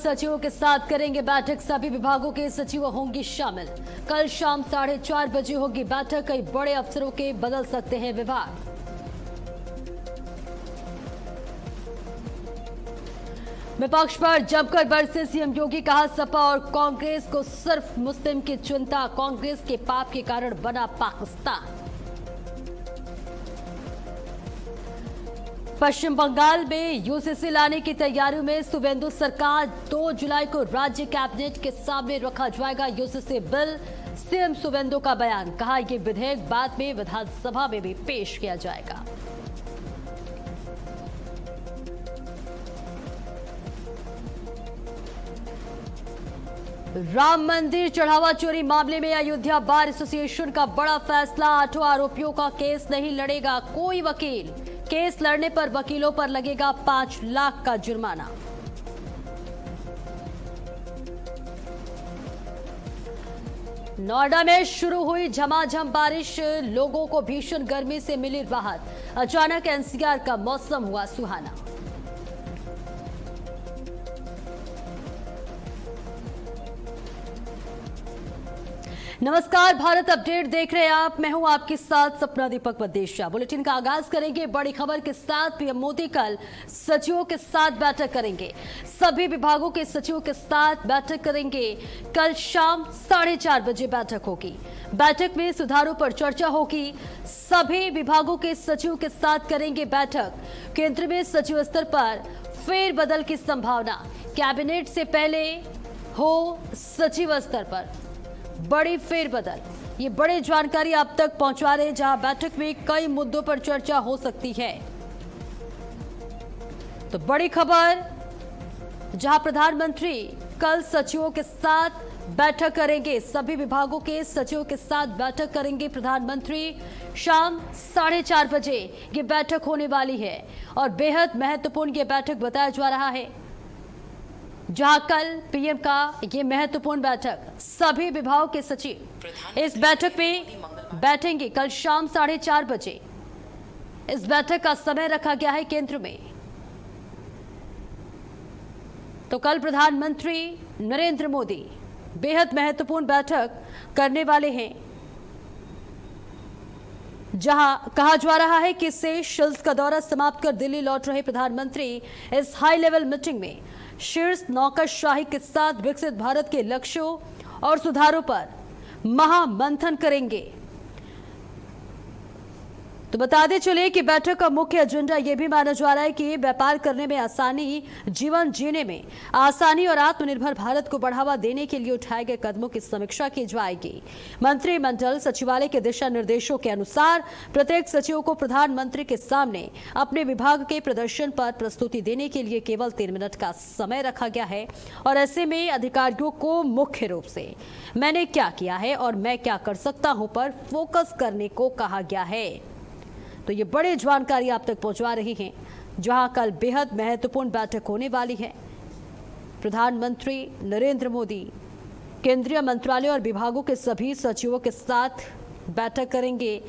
सचिवों के साथ करेंगे बैठक। सभी विभागों के सचिव होंगे शामिल। कल शाम 4:30 बजे होगी बैठक। कई बड़े अफसरों के बदल सकते हैं विभाग। विपक्ष पर जमकर बरसे सीएम योगी। कहा सपा और कांग्रेस को सिर्फ मुस्लिम की चिंता। कांग्रेस के पाप के कारण बना पाकिस्तान। पश्चिम बंगाल में यूसीसी लाने की तैयारियों में शुवेंदु सरकार। 2 जुलाई को राज्य कैबिनेट के सामने रखा जाएगा यूसीसी बिल। सीएम शुवेंदु का बयान। कहा यह विधेयक बाद में विधानसभा में भी पेश किया जाएगा। राम मंदिर चढ़ावा चोरी मामले में अयोध्या बार एसोसिएशन का बड़ा फैसला। 8 आरोपियों का केस नहीं लड़ेगा कोई वकील। केस लड़ने पर वकीलों पर लगेगा 5 लाख का जुर्माना। नोएडा में शुरू हुई झमाझम बारिश। लोगों को भीषण गर्मी से मिली राहत। अचानक एनसीआर का मौसम हुआ सुहाना। नमस्कार, भारत अपडेट देख रहे हैं आप। मैं हूं आपके साथ सपना दीपक बदेशिया। बुलेटिन का आगाज करेंगे बड़ी खबर के साथ। पीएम मोदी कल सचिवों के साथ बैठक करेंगे। सभी विभागों के सचिवों के साथ बैठक करेंगे। कल शाम 4:30 बजे बैठक होगी। बैठक में सुधारों पर चर्चा होगी। सभी विभागों के सचिवों के साथ करेंगे बैठक। केंद्र में सचिव स्तर पर फेरबदल की संभावना। कैबिनेट से पहले हो सचिव स्तर पर बड़ी फेरबदल। ये बड़ी जानकारी आप तक पहुंचा रहे हैं, जहां बैठक में कई मुद्दों पर चर्चा हो सकती है। तो बड़ी खबर, जहां प्रधानमंत्री कल सचिवों के साथ बैठक करेंगे। सभी विभागों के सचिवों के साथ बैठक करेंगे प्रधानमंत्री। शाम 4:30 बजे ये बैठक होने वाली है और बेहद महत्वपूर्ण ये बैठक बताया जा रहा है, जहां कल पीएम का ये महत्वपूर्ण बैठक। सभी विभागों के सचिव इस बैठक में बैठेंगे कल शाम 4:30 बजे। इस बैठक का समय रखा गया है केंद्र में। तो कल प्रधानमंत्री नरेंद्र मोदी बेहद महत्वपूर्ण बैठक करने वाले हैं, जहां कहा जा रहा है कि सेशल्स का दौरा समाप्त कर दिल्ली लौट रहे प्रधानमंत्री इस हाई लेवल मीटिंग में शीर्ष नौकरशाही के साथ विकसित भारत के लक्ष्यों और सुधारों पर महामंथन करेंगे। तो बताते चले कि बैठक का मुख्य एजेंडा यह भी माना जा रहा है कि व्यापार करने में आसानी, जीवन जीने में आसानी और आत्मनिर्भर भारत को बढ़ावा देने के लिए उठाए गए कदमों की समीक्षा की जाएगी। मंत्रिमंडल सचिवालय के दिशा निर्देशों के अनुसार प्रत्येक सचिव को प्रधानमंत्री के सामने अपने विभाग के प्रदर्शन पर प्रस्तुति देने के लिए केवल 3 मिनट का समय रखा गया है। और ऐसे में अधिकारियों को मुख्य रूप से मैंने क्या किया है और मैं क्या कर सकता हूं पर फोकस करने को कहा गया है। तो ये बड़ी जानकारी आप तक पहुंचा रही हैं, जहां कल बेहद महत्वपूर्ण बैठक होने वाली है। प्रधानमंत्री नरेंद्र मोदी केंद्रीय मंत्रालय और विभागों के सभी सचिवों के साथ बैठक करेंगे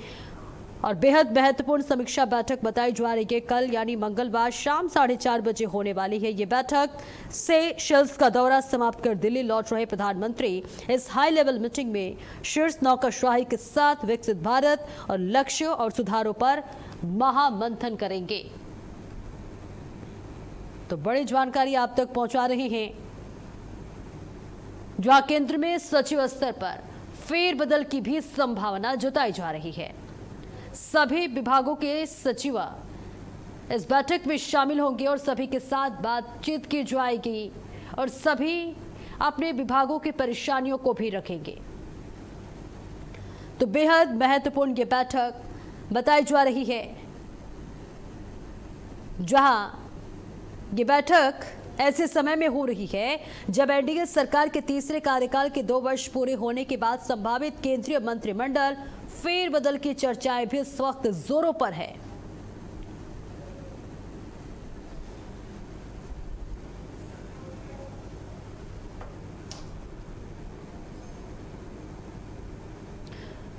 और बेहद महत्वपूर्ण समीक्षा बैठक बताई जा रही है। कल यानी मंगलवार शाम 4:30 बजे होने वाली है ये बैठक। सेशल्स का दौरा समाप्त कर दिल्ली लौट रहे प्रधानमंत्री इस हाई लेवल मीटिंग में शीर्ष नौकरशाही के साथ विकसित भारत और लक्ष्यों और सुधारों पर महामंथन करेंगे। तो बड़ी जानकारी आप तक पहुंचा रहे हैं, जहां केंद्र में सचिव स्तर पर फेरबदल की भी संभावना जताई जा रही है। सभी विभागों के सचिव इस बैठक में शामिल होंगे और सभी के साथ बातचीत की जाएगी और सभी अपने विभागों की परेशानियों को भी रखेंगे। तो बेहद महत्वपूर्ण ये बैठक बताई जा रही है, जहां ये बैठक ऐसे समय में हो रही है जब एनडीए सरकार के तीसरे कार्यकाल के 2 वर्ष पूरे होने के बाद संभावित केंद्रीय मंत्रिमंडल फेरबदल की चर्चाएं भी इस वक्त जोरों पर है।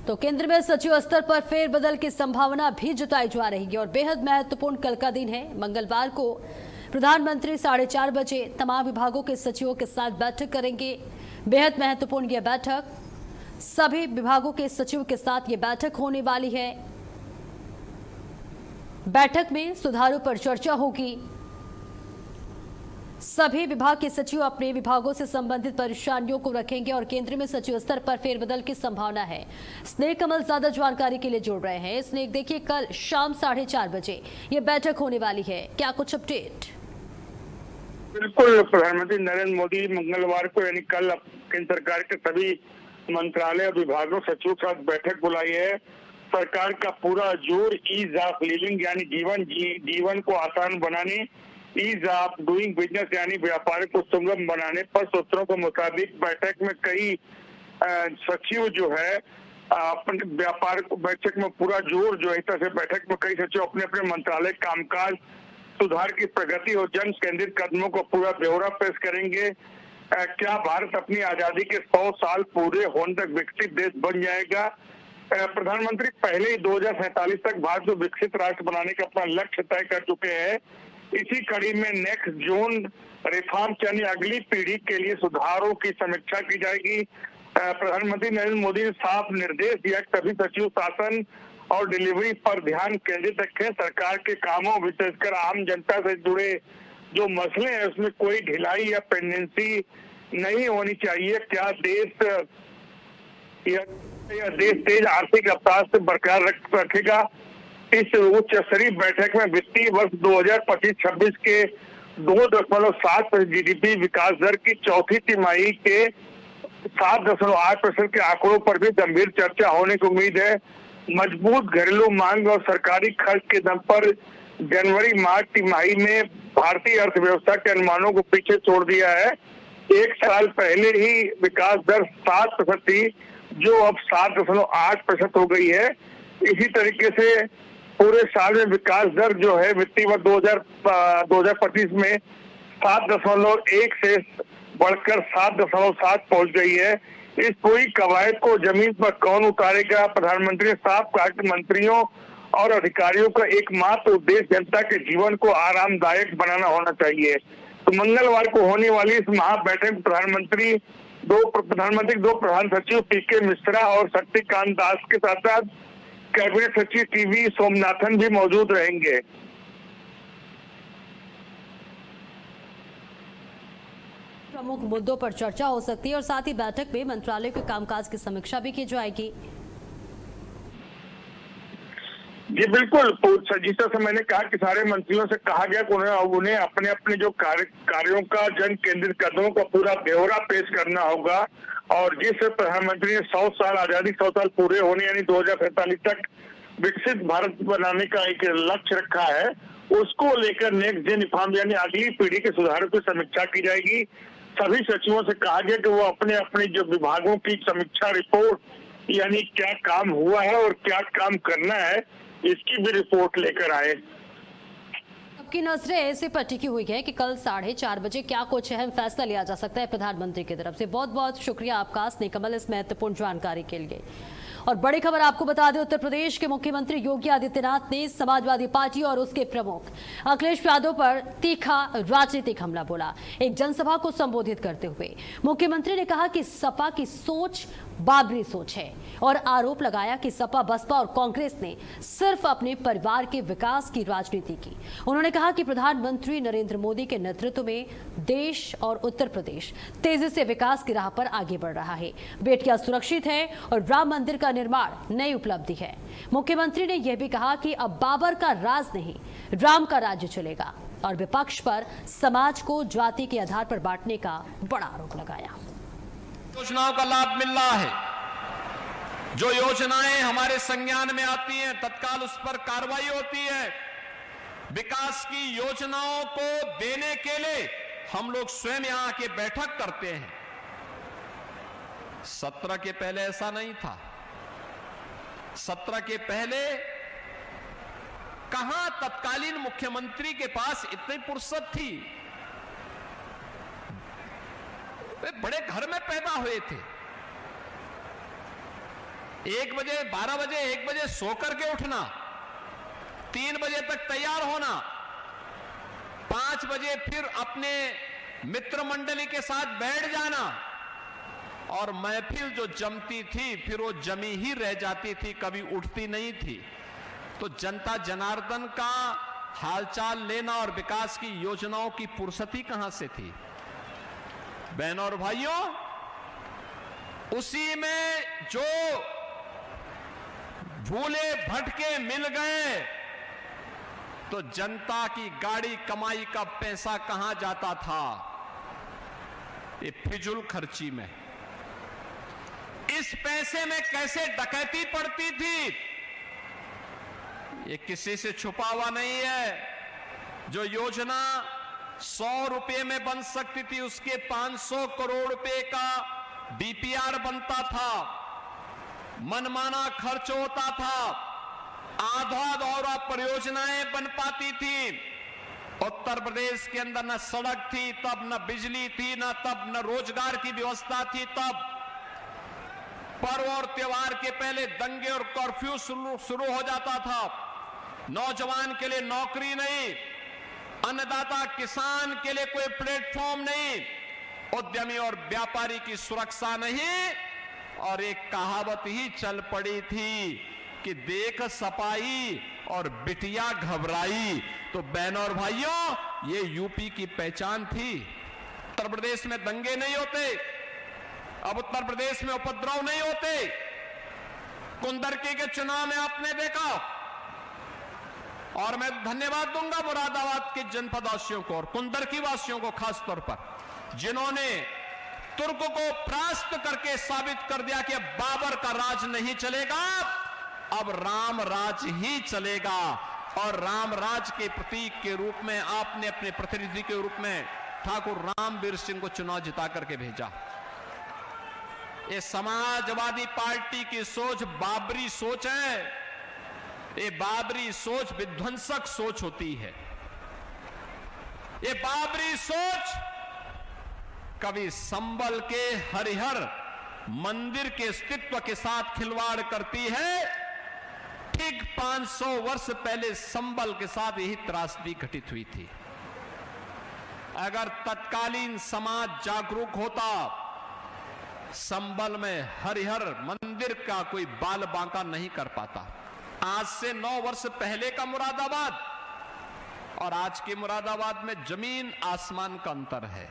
तो केंद्र में सचिव स्तर पर फेरबदल की संभावना भी जताई जा रही है और बेहद महत्वपूर्ण कल का दिन है। मंगलवार को प्रधानमंत्री 4:30 बजे तमाम विभागों के सचिवों के साथ बैठक करेंगे। बेहद महत्वपूर्ण यह बैठक, सभी विभागों के सचिव के साथ ये बैठक होने वाली है। बैठक में सुधारों पर चर्चा होगी। सभी विभाग के सचिव अपने विभागों से संबंधित परेशानियों को रखेंगे और केंद्र में सचिव स्तर पर फेरबदल की संभावना है। स्नेक कमल ज्यादा जानकारी के लिए जुड़ रहे हैं। स्नेक, देखिए कल शाम 4:30 बजे ये बैठक होने वाली है, क्या कुछ अपडेट? बिल्कुल, प्रधानमंत्री नरेंद्र मोदी मंगलवार को यानी कल केंद्र सरकार के सभी मंत्रालय और विभागों सचिवों के साथ बैठक बुलाई है। सरकार का पूरा जोर ईज ऑफ लिविंग यानी जीवन को आसान बनाने, ईज ऑफ डूइंग बिजनेस यानी व्यापार को सुगम बनाने पर सूत्रों के मुताबिक बैठक में कई सचिव जो है अपने व्यापार को बैठक में पूरा जोर जो है इस तरह से बैठक में कई सचिव अपने अपने मंत्रालय कामकाज, सुधार की प्रगति और जन केंद्रित कदमों को पूरा ब्यौरा पेश करेंगे। क्या भारत अपनी आजादी के 100 साल पूरे होने तक विकसित देश बन जाएगा? प्रधानमंत्री पहले ही 2047 तक भारत को विकसित राष्ट्र बनाने का अपना लक्ष्य तय कर चुके हैं। इसी कड़ी में नेक्स्ट जोन रिफॉर्म यानी अगली पीढ़ी के लिए सुधारों की समीक्षा की जाएगी। प्रधानमंत्री नरेंद्र मोदी ने साफ निर्देश दिया कि सभी सचिव शासन और डिलीवरी पर ध्यान केंद्रित रखें। सरकार के कामों विशेषकर आम जनता से जुड़े जो मसले हैं उसमें कोई ढिलाई या पेंडेंसी नहीं होनी चाहिए। क्या देश तेज आर्थिक रफ्तार से बरकरार रखेगा? इस उच्च स्तरीय बैठक में वित्तीय वर्ष 2025-26 के 2.7% जीडीपी विकास दर की चौथी तिमाही के 7.8% के आंकड़ों पर भी गंभीर चर्चा होने की उम्मीद है। मजबूत घरेलू मांग और सरकारी खर्च के दम पर जनवरी मार्च तिमाही में भारतीय अर्थव्यवस्था के अनुमानों को पीछे छोड़ दिया है। एक साल पहले ही विकास दर 7% थी जो अब 7.8% हो गई है। इसी तरीके से पूरे साल में विकास दर जो है वित्तीय वर्ष 2025 में 7.1 से बढ़कर 7.7 पहुंच गई है। इस पूरी कवायद को जमीन पर कौन उतारेगा? प्रधानमंत्री ने साफ कहा कि मंत्रियों और अधिकारियों का एकमात्र उद्देश्य जनता के जीवन को आरामदायक बनाना होना चाहिए। तो मंगलवार को होने वाली इस महाबैठक में प्रधानमंत्री दो प्रधान सचिव पीके मिश्रा और शक्तिकांत दास के साथ साथ कैबिनेट सचिव टीवी सोमनाथन भी मौजूद रहेंगे। प्रमुख मुद्दों पर चर्चा हो सकती है और साथ ही बैठक में मंत्रालय के कामकाज की समीक्षा भी की जाएगी। जी बिल्कुल, जिस तरह से मैंने कहा कि सारे मंत्रियों से कहा गया कि उन्हें अपने अपने जो कार्यों का जन केंद्रित कदमों का पूरा ब्यौरा पेश करना होगा और जिस प्रधानमंत्री ने 100 साल आजादी 100 साल पूरे होने यानी 2047 तक विकसित भारत बनाने का एक लक्ष्य रखा है उसको लेकर नेक्स्ट जेन रिफॉर्म यानी अगली पीढ़ी के सुधारों की समीक्षा की जाएगी। सभी सचिवों से कहा गया कि वो अपने अपने जो विभागों की समीक्षा रिपोर्ट यानी क्या काम हुआ है और क्या काम करना है इसकी भी रिपोर्ट लेकर आए। सबकी नजरें ऐसे पर टिकी हुई है कि कल 4:30 बजे क्या कुछ अहम फैसला लिया जा सकता है प्रधानमंत्री की तरफ से। बहुत बहुत शुक्रिया आपका स्नेक कमल इस महत्वपूर्ण जानकारी के लिए। और बड़ी खबर आपको बता दें, उत्तर प्रदेश के मुख्यमंत्री योगी आदित्यनाथ ने समाजवादी पार्टी और उसके प्रमुख अखिलेश यादव पर तीखा राजनीतिक हमला बोला। एक जनसभा को संबोधित करते हुए मुख्यमंत्री ने कहा कि सपा की सोच बाबरी सोच है और आरोप लगाया कि सपा, बसपा और कांग्रेस ने सिर्फ अपने परिवार के विकास की राजनीति की। उन्होंने कहा कि प्रधानमंत्री नरेंद्र मोदी के नेतृत्व में देश और उत्तर प्रदेश तेजी से विकास की राह पर आगे बढ़ रहा है। बेटियां सुरक्षित है और राम मंदिर का निर्माण नई उपलब्धि है। मुख्यमंत्री ने यह भी कहा कि अब बाबर का राज नहीं, राम का राज्य चलेगा और विपक्ष पर समाज को जाति के आधार पर बांटने का बड़ा आरोप लगाया। योजनाओं का लाभ मिल रहा है, जो योजनाएं हमारे संज्ञान में आती हैं तत्काल उस पर कार्रवाई होती है। विकास की योजनाओं को देने के लिए हम लोग स्वयं यहां आके बैठक करते हैं। 17 के पहले ऐसा नहीं था। 17 के पहले कहां तत्कालीन मुख्यमंत्री के पास इतनी फुर्सत थी। वे बड़े घर में पैदा हुए थे। 1 बजे, 12 बजे, 1 बजे सो करके उठना, 3 बजे तक तैयार होना, 5 5 बजे फिर अपने मित्र मंडली के साथ बैठ जाना और महफिल जो जमती थी फिर वो जमी ही रह जाती थी, कभी उठती नहीं थी। तो जनता जनार्दन का हालचाल लेना और विकास की योजनाओं की फुर्सती कहां से थी? बहनों और भाइयों, उसी में जो भूले भटके मिल गए तो जनता की गाड़ी कमाई का पैसा कहां जाता था? ये फिजूल खर्ची में। इस पैसे में कैसे डकैती पड़ती थी ये किसी से छुपा हुआ नहीं है। जो योजना 100 रुपए में बन सकती थी उसके 500 करोड़ रुपए का डीपीआर बनता था, मनमाना खर्च होता था, आधा दौरा परियोजनाएं बन पाती थी। उत्तर प्रदेश के अंदर न सड़क थी तब, न बिजली थी, न तब न रोजगार की व्यवस्था थी तब। पर्व और त्योहार के पहले दंगे और कर्फ्यू शुरू हो जाता था। नौजवान के लिए नौकरी नहीं, अन्नदाता किसान के लिए कोई प्लेटफॉर्म नहीं, उद्यमी और व्यापारी की सुरक्षा नहीं, और एक कहावत ही चल पड़ी थी कि देख सपाई और बिटिया घबराई। तो बहनों और भाइयों, ये यूपी की पहचान थी। उत्तर प्रदेश में दंगे नहीं होते, अब उत्तर प्रदेश में उपद्रव नहीं होते। कुंदरकी के चुनाव में आपने देखा, और मैं धन्यवाद दूंगा मुरादाबाद के जनपद वासियों को और कुंदरकी वासियों को खास तौर पर, जिन्होंने तुर्क को परास्त करके साबित कर दिया कि अब बाबर का राज नहीं चलेगा, अब राम राज ही चलेगा। और राम राज के प्रतीक के रूप में आपने अपने प्रतिनिधि के रूप में ठाकुर रामवीर सिंह को चुनाव जिता करके भेजा। ये समाजवादी पार्टी की सोच बाबरी सोच है। ये बाबरी सोच विध्वंसक सोच होती है। ये बाबरी सोच कभी संबल के हरिहर मंदिर के अस्तित्व के साथ खिलवाड़ करती है। ठीक 500 वर्ष पहले संबल के साथ यही त्रासदी घटित हुई थी। अगर तत्कालीन समाज जागरूक होता, संबल में हरिहर मंदिर का कोई बाल बांका नहीं कर पाता। आज से 9 वर्ष पहले का मुरादाबाद और आज के मुरादाबाद में जमीन आसमान का अंतर है।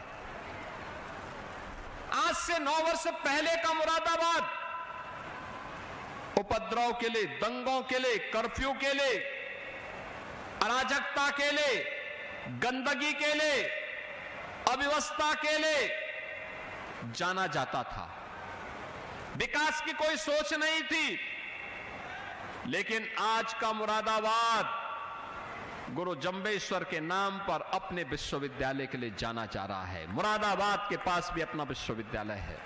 आज से 9 वर्ष पहले का मुरादाबाद उपद्रव के लिए, दंगों के लिए, कर्फ्यू के लिए, अराजकता के लिए, गंदगी के लिए, अव्यवस्था के लिए जाना जाता था। विकास की कोई सोच नहीं थी। लेकिन आज का मुरादाबाद गुरु जंबेश्वर के नाम पर अपने विश्वविद्यालय के लिए जाना जा रहा है। मुरादाबाद के पास भी अपना विश्वविद्यालय है।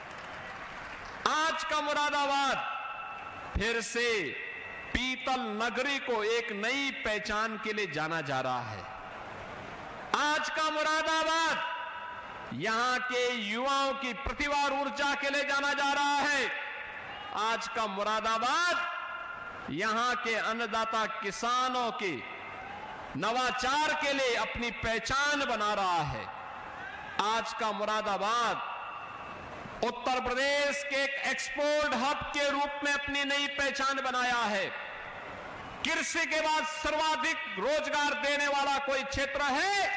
आज का मुरादाबाद फिर से पीतल नगरी को एक नई पहचान के लिए जाना जा रहा है। आज का मुरादाबाद यहां के युवाओं की प्रतिभा और ऊर्जा के लिए जाना जा रहा है। आज का मुरादाबाद यहां के अन्नदाता किसानों के नवाचार के लिए अपनी पहचान बना रहा है। आज का मुरादाबाद उत्तर प्रदेश के एक एक्सपोर्ट हब के रूप में अपनी नई पहचान बनाया है। कृषि के बाद सर्वाधिक रोजगार देने वाला कोई क्षेत्र है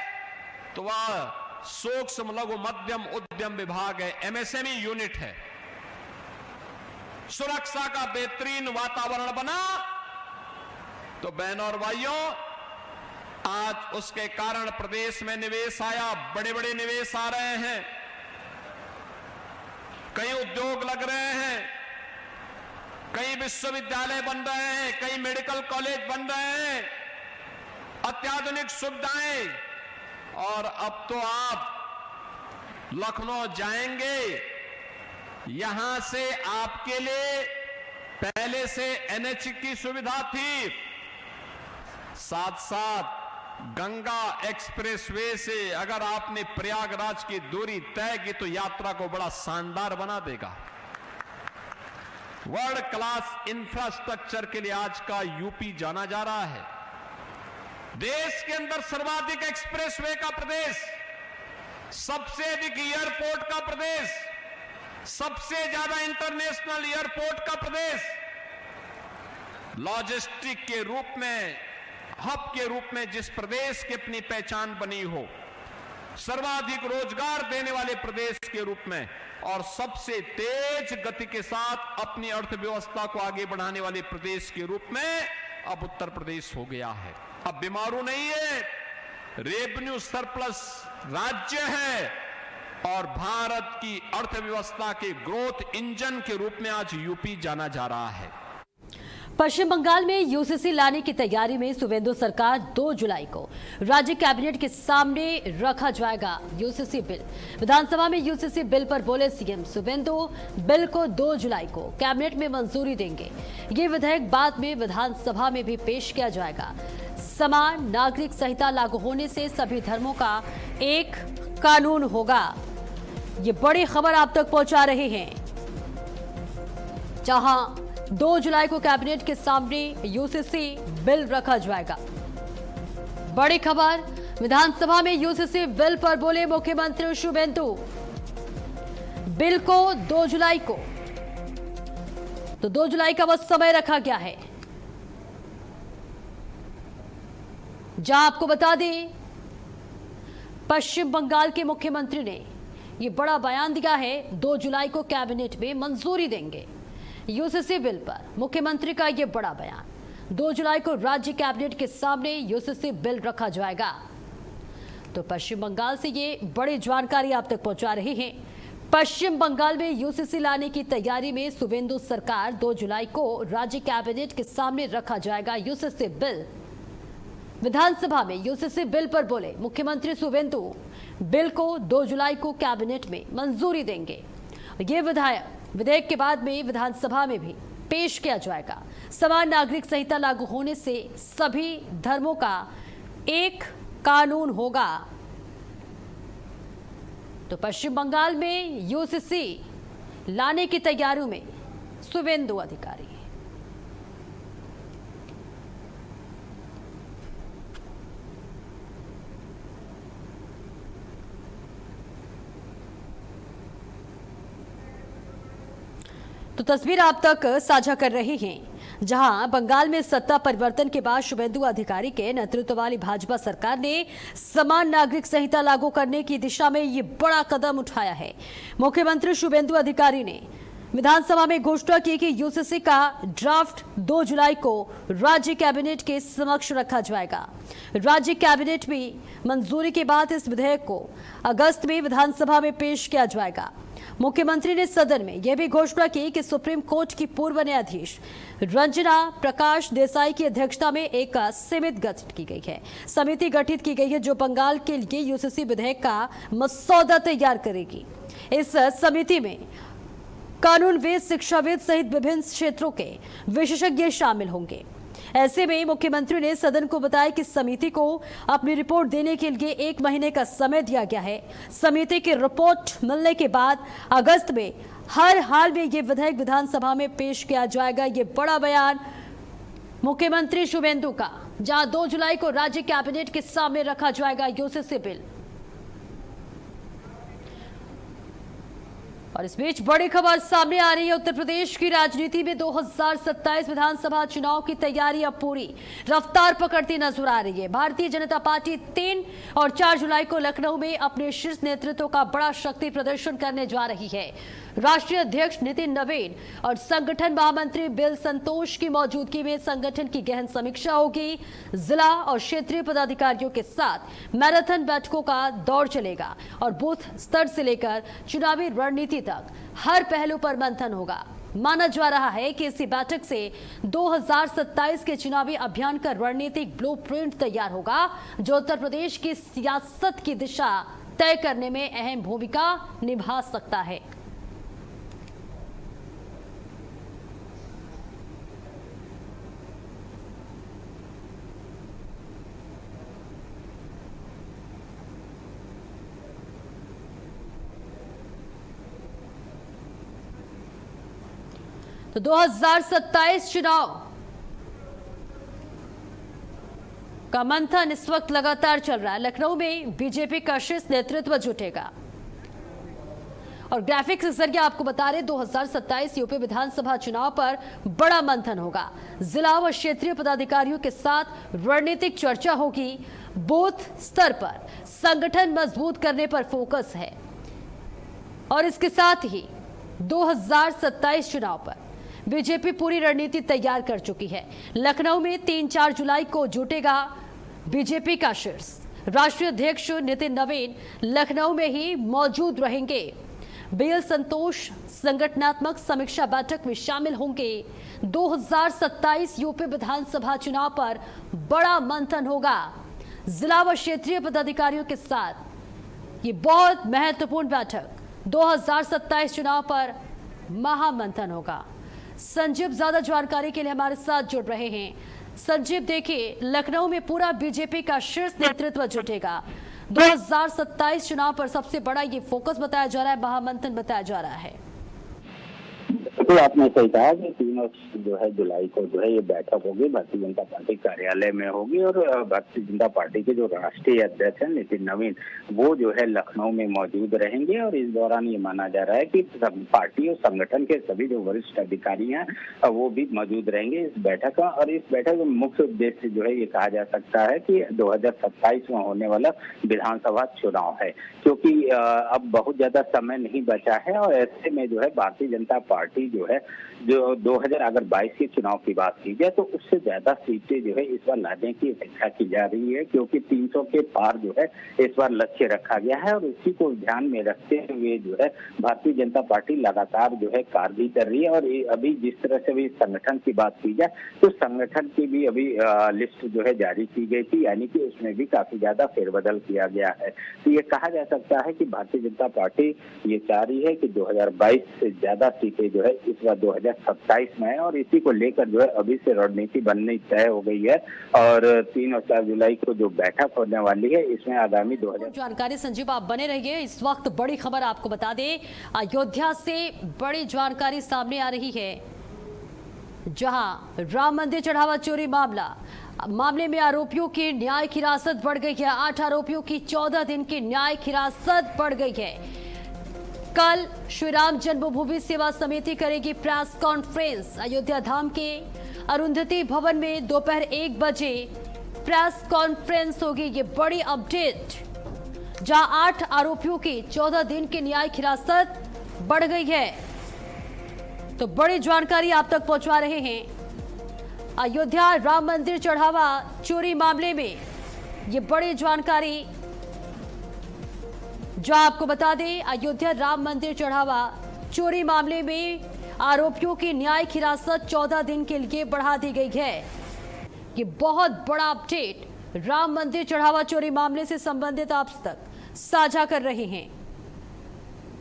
तो वह सूक्ष्म लघु मध्यम उद्यम विभाग है, एमएसएमई यूनिट है। सुरक्षा का बेहतरीन वातावरण बना तो बहनों और भाइयों, आज उसके कारण प्रदेश में निवेश आया, बड़े बड़े निवेश आ रहे हैं, कई उद्योग लग रहे हैं, कई विश्वविद्यालय बन रहे हैं, कई मेडिकल कॉलेज बन रहे हैं, अत्याधुनिक सुविधाएं। और अब तो आप लखनऊ जाएंगे, यहां से आपके लिए पहले से एनएच की सुविधा थी, साथ साथ गंगा एक्सप्रेसवे से अगर आपने प्रयागराज की दूरी तय की तो यात्रा को बड़ा शानदार बना देगा। वर्ल्ड क्लास इंफ्रास्ट्रक्चर के लिए आज का यूपी जाना जा रहा है। देश के अंदर सर्वाधिक एक्सप्रेसवे का प्रदेश, सबसे अधिक एयरपोर्ट का प्रदेश, सबसे ज्यादा इंटरनेशनल एयरपोर्ट का प्रदेश, लॉजिस्टिक के रूप में, हब के रूप में जिस प्रदेश की अपनी पहचान बनी हो, सर्वाधिक रोजगार देने वाले प्रदेश के रूप में और सबसे तेज गति के साथ अपनी अर्थव्यवस्था को आगे बढ़ाने वाले प्रदेश के रूप में अब उत्तर प्रदेश हो गया है। अब बीमारू नहीं है, रेवेन्यू सरप्लस राज्य है और भारत की अर्थव्यवस्था के ग्रोथ इंजन के रूप में आज यूपी जाना जा रहा है। पश्चिम बंगाल में यूसीसी लाने की तैयारी में सुवेंदु सरकार 2 जुलाई को राज्य कैबिनेट के सामने रखा जाएगा यूसीसी बिल। विधानसभा में यूसीसी बिल पर बोले सीएम सुवेंदु, बिल को 2 जुलाई को कैबिनेट में मंजूरी देंगे। ये विधेयक बाद में विधानसभा में भी पेश किया जाएगा। समान नागरिक संहिता लागू होने से सभी धर्मों का एक कानून होगा। ये बड़ी खबर आप तक पहुंचा रहे हैं, जहां 2 जुलाई को कैबिनेट के सामने यूसीसी बिल रखा जाएगा। बड़ी खबर, विधानसभा में यूसीसी बिल पर बोले मुख्यमंत्री शुभेंदु, बिल को 2 जुलाई को, तो 2 जुलाई का बस समय रखा गया है। जहां आपको बता दें, पश्चिम बंगाल के मुख्यमंत्री ने यह बड़ा बयान दिया है, 2 जुलाई को कैबिनेट में मंजूरी देंगे यूसीसी बिल पर। मुख्यमंत्री का यह बड़ा बयान, 2 जुलाई को राज्य कैबिनेट के सामने यूसीसी बिल रखा जाएगा। तो पश्चिम बंगाल से ये बड़ी जानकारी आप तक पहुंचा रहे हैं। पश्चिम बंगाल में यूसीसी लाने की तैयारी में सुवेंदु सरकार, 2 जुलाई को राज्य कैबिनेट के सामने रखा जाएगा यूसीसी बिल। विधानसभा में यूसीसी बिल पर बोले मुख्यमंत्री सुवेंदु, बिल को 2 जुलाई को कैबिनेट में मंजूरी देंगे। ये विधेयक के बाद में विधानसभा में भी पेश किया जाएगा। समान नागरिक संहिता लागू होने से सभी धर्मों का एक कानून होगा। तो पश्चिम बंगाल में यूसीसी लाने की तैयारियों में सुवेंदु अधिकारी। तो तस्वीर आप तक साझा कर रहे हैं, जहां बंगाल में सत्ता परिवर्तन के बाद शुभेंदु अधिकारी के नेतृत्व वाली भाजपा सरकार ने समान नागरिक संहिता लागू करने की दिशा में ये बड़ा कदम उठाया है। मुख्यमंत्री शुभेंदु अधिकारी ने विधानसभा में घोषणा की कि यूसीसी का ड्राफ्ट 2 जुलाई को राज्य कैबिनेट के समक्ष रखा जाएगा। राज्य कैबिनेट में मंजूरी के बाद इस विधेयक को अगस्त में विधानसभा में पेश किया जाएगा। मुख्यमंत्री ने सदन में यह भी घोषणा की कि सुप्रीम कोर्ट की पूर्व न्यायाधीश रंजना प्रकाश देसाई की अध्यक्षता में एक समिति गठित की गई है। समिति गठित की गई है जो बंगाल के लिए यूसीसी विधेयक का मसौदा तैयार करेगी। इस समिति में कानूनविद, शिक्षाविद सहित विभिन्न क्षेत्रों के विशेषज्ञ शामिल होंगे। ऐसे में मुख्यमंत्री ने सदन को बताया कि समिति को अपनी रिपोर्ट देने के लिए 1 महीने का समय दिया गया है। समिति की रिपोर्ट मिलने के बाद अगस्त में हर हाल में ये विधेयक विधानसभा में पेश किया जाएगा। ये बड़ा बयान मुख्यमंत्री शुभेंदु का, जहां 2 जुलाई को राज्य कैबिनेट के सामने रखा जाएगा यूसीसी बिल। और इस बीच बड़ी खबर सामने आ रही है, उत्तर प्रदेश की राजनीति में 2027 विधानसभा चुनाव की तैयारी अब पूरी रफ्तार पकड़ती नजर आ रही है। भारतीय जनता पार्टी 3 और 4 जुलाई को लखनऊ में अपने शीर्ष नेतृत्व का बड़ा शक्ति प्रदर्शन करने जा रही है। राष्ट्रीय अध्यक्ष नितिन नवीन और संगठन महामंत्री बिल संतोष की मौजूदगी में संगठन की गहन समीक्षा होगी। जिला और क्षेत्रीय पदाधिकारियों के साथ मैराथन बैठकों का दौर चलेगा और बूथ स्तर से लेकर चुनावी रणनीति तक हर पहलू पर मंथन होगा। माना जा रहा है कि इसी बैठक से 2027 के चुनावी अभियान का रणनीतिक ब्लूप्रिंट तैयार होगा, जो उत्तर प्रदेश की सियासत की दिशा तय करने में अहम भूमिका निभा सकता है। तो 2027 चुनाव का मंथन इस वक्त लगातार चल रहा है। लखनऊ में बीजेपी का शीर्ष नेतृत्व जुटेगा और ग्राफिक्स के जरिए आपको बता रहे 2027 यूपी विधानसभा चुनाव पर बड़ा मंथन होगा। जिला व क्षेत्रीय पदाधिकारियों के साथ रणनीतिक चर्चा होगी। बूथ स्तर पर संगठन मजबूत करने पर फोकस है और इसके साथ ही 2027 चुनाव पर बीजेपी पूरी रणनीति तैयार कर चुकी है। लखनऊ में 3-4 जुलाई को जुटेगा बीजेपी का शीर्ष। राष्ट्रीय अध्यक्ष नितिन नवीन लखनऊ में ही मौजूद रहेंगे। बीएल संतोष संगठनात्मक समीक्षा बैठक में शामिल होंगे। 2027 यूपी विधानसभा चुनाव पर बड़ा मंथन होगा। जिला व क्षेत्रीय पदाधिकारियों के साथ ये बहुत महत्वपूर्ण बैठक 2027 चुनाव पर महामंथन होगा। संजीव ज्यादा जानकारी के लिए हमारे साथ जुड़ रहे हैं। संजीव, देखिए लखनऊ में पूरा बीजेपी का शीर्ष नेतृत्व जुटेगा। 2027 चुनाव पर सबसे बड़ा ये फोकस बताया जा रहा है, महामंथन बताया जा रहा है। तो आपने सही कहा कि 3 जुलाई को ये बैठक होगी, भारतीय जनता पार्टी कार्यालय में होगी और भारतीय जनता पार्टी के जो राष्ट्रीय अध्यक्ष हैं नितिन नवीन वो लखनऊ में मौजूद रहेंगे और इस दौरान ये माना जा रहा है कि पार्टी और संगठन के सभी जो वरिष्ठ अधिकारी हैं वो भी मौजूद रहेंगे इस बैठक का। और इस बैठक का मुख्य उद्देश्य ये कहा जा सकता है कि 2027 में होने वाला विधानसभा चुनाव है, क्योंकि अब बहुत ज्यादा समय नहीं बचा है और ऐसे में भारतीय जनता पार्टी जो 2022 के चुनाव की बात की जाए तो उससे ज्यादा सीटें इस बार लाने की अपेक्षा की जा रही है, क्योंकि 300 के पार इस बार लक्ष्य रखा गया है और इसी को ध्यान में रखते हुए भारतीय जनता पार्टी लगातार कार्य भी कर रही है। और अभी जिस तरह से भी संगठन की बात की जाए तो संगठन की भी अभी लिस्ट जारी की गई थी, यानी कि उसमें भी काफी ज्यादा फेरबदल किया गया है। तो ये कहा जा सकता है कि भारतीय जनता पार्टी ये चाह रही है कि 2022 से ज्यादा सीटें इस बार 2027 में है और इसी को लेकर अभी से रणनीति बननी तय हो गई है। और 3 और 4 जुलाई को जो बैठक होने वाली है इसमें आगामी 2000 जानकारी। संजीव आप बने रहिए। इस वक्त बड़ी खबर आपको बता दें, अयोध्या से बड़ी जानकारी सामने आ रही है, जहां राम मंदिर चढ़ावा चोरी मामले में आरोपियों की न्यायिक हिरासत बढ़ गई है। 8 आरोपियों की 14 दिन की न्यायिक हिरासत बढ़ गई है। कल श्री राम जन्मभूमि सेवा समिति करेगी प्रेस कॉन्फ्रेंस। अयोध्या धाम के अरुंधति भवन में दोपहर 1 बजे प्रेस कॉन्फ्रेंस होगी। ये बड़ी अपडेट, जहां 8 आरोपियों की 14 दिन की न्यायिक हिरासत बढ़ गई है। तो बड़ी जानकारी आप तक पहुंचा रहे हैं। अयोध्या राम मंदिर चढ़ावा चोरी मामले में ये बड़ी जानकारी जो आपको बता दें, अयोध्या राम मंदिर चढ़ावा चोरी मामले में आरोपियों की न्यायिक हिरासत 14 दिन के लिए बढ़ा दी गई है। ये बहुत बड़ा अपडेट राम मंदिर चढ़ावा चोरी मामले से संबंधित आप तक साझा कर रहे हैं,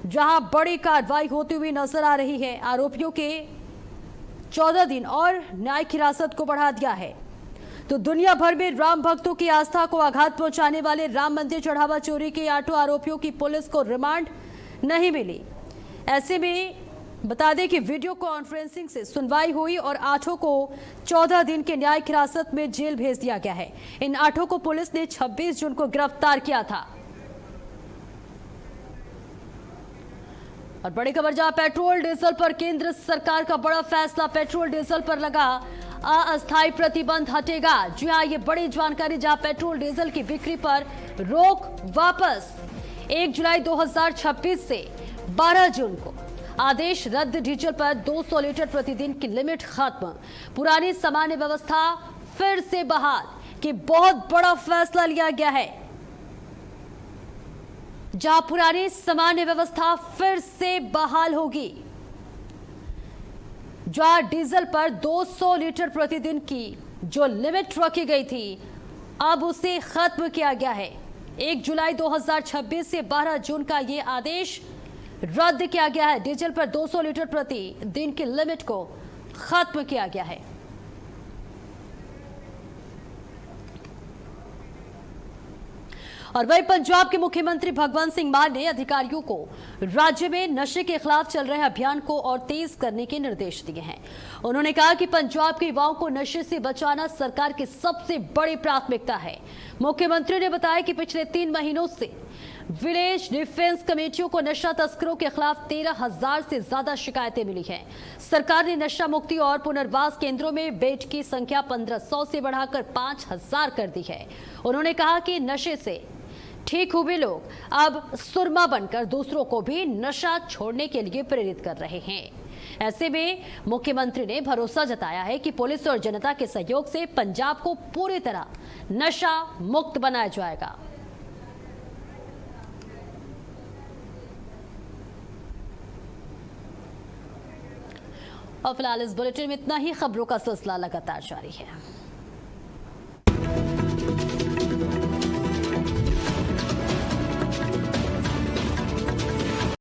जहां बड़ी कार्रवाई होती हुई नजर आ रही है। आरोपियों के 14 दिन और न्यायिक हिरासत को बढ़ा दिया है। तो दुनिया भर में राम भक्तों की आस्था को आघात पहुंचाने वाले राम मंदिर चढ़ावा चोरी के 8 आरोपियों की पुलिस को रिमांड नहीं मिली। ऐसे में बता दें कि वीडियो कॉन्फ्रेंसिंग से सुनवाई हुई और 8 को 14 दिन के न्यायिक हिरासत में जेल भेज दिया गया है। इन 8 को पुलिस ने 26 जून को गिरफ्तार किया था। और बड़ी खबर, जहां पेट्रोल डीजल पर केंद्र सरकार का बड़ा फैसला, पेट्रोल डीजल पर लगा अस्थायी प्रतिबंध हटेगा। जी हां, ये बड़ी जानकारी, जहां पेट्रोल डीजल की बिक्री पर रोक वापस। 1 जुलाई 2026 से 12 जून को आदेश रद्द। डीजल पर 200 लीटर प्रतिदिन की लिमिट खत्म। पुरानी सामान्य व्यवस्था फिर से बहाल। कि बहुत बड़ा फैसला लिया गया है, जहां पुरानी सामान्य व्यवस्था फिर से बहाल होगी। जहां डीजल पर 200 लीटर प्रतिदिन की जो लिमिट रखी गई थी, अब उसे खत्म किया गया है। 1 जुलाई 2026 से 12 जून का ये आदेश रद्द किया गया है। डीजल पर 200 लीटर प्रति दिन की लिमिट को खत्म किया गया है। और वहीं पंजाब के मुख्यमंत्री भगवंत सिंह मान ने अधिकारियों को राज्य में नशे के खिलाफ चल रहे अभियान को और तेज करने के निर्देश दिए हैं। उन्होंने कहा कि पंजाब के युवाओं को नशे से बचाना सरकार की सबसे बड़ी प्राथमिकता है। मुख्यमंत्री ने बताया कि पिछले 3 महीनों से विलेज डिफेंस कमेटियों को नशा तस्करों के खिलाफ 13,000 से ज्यादा शिकायतें मिली हैं। सरकार ने नशा मुक्ति और पुनर्वास केंद्रों में बेड की संख्या 1500 से बढ़ाकर 5,000 कर दी है। उन्होंने कहा कि नशे से ठीक हुए लोग अब सुरमा बनकर दूसरों को भी नशा छोड़ने के लिए प्रेरित कर रहे हैं। ऐसे में मुख्यमंत्री ने भरोसा जताया है कि पुलिस और जनता के सहयोग से पंजाब को पूरी तरह नशा मुक्त बनाया जाएगा। और फिलहाल इस बुलेटिन में इतना ही। खबरों का सिलसिला लगातार जारी है।